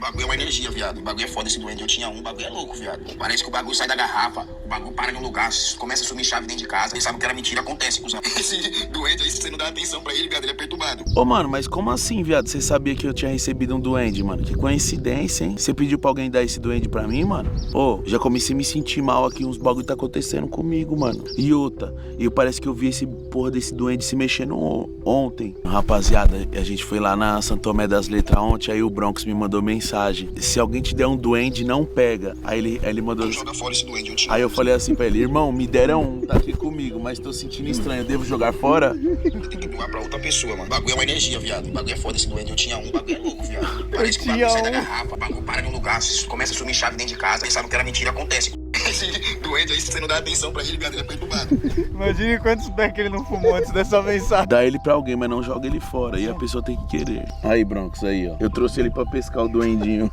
O bagulho é uma energia, viado. O bagulho é foda esse duende. Eu tinha um, o bagulho é louco, viado. Parece que o bagulho sai da garrafa, o bagulho para num lugar, começa a sumir chave dentro de casa. Eles sabem que era mentira, acontece, cuzão. Esse duende aí, se você não dá atenção pra ele, viado, ele é perturbado. Ô, mano, mas como assim, viado? Você sabia que eu tinha recebido um duende, mano? Que coincidência, hein? Você pediu pra alguém dar esse duende pra mim, mano? Ô, já comecei a me sentir mal aqui, uns bagulho tá acontecendo comigo, mano. E outra, parece que eu vi esse porra desse duende se mexendo ontem. Rapaziada, a gente foi lá na Santo Tomé das Letras ontem, aí o Bronx me mandou mensagem. Se alguém te der um duende, não pega. Aí ele mandou... Não joga fora esse duende, eu tinha. Aí eu falei assim pra ele, irmão, me deram um, tá aqui comigo, mas tô sentindo estranho, eu devo jogar fora? Tem que doar pra outra pessoa, mano. O bagulho é uma energia, viado. O bagulho é foda esse duende. Eu tinha um, o bagulho é louco, viado. Parece que o bagulho sai da garrafa, o bagulho para num lugar, começa a sumir chave dentro de casa. Eles sabem que era mentira, acontece. Esse duende aí, se você não dá atenção pra ele, viado, ele é perturbado. Imagine quantos pés que ele não fumou antes dessa mensagem. Dá ele pra alguém, mas não joga ele fora. E a pessoa tem que querer. Aí, Bronx, aí, ó. Eu trouxe ele pra pescar o duendinho.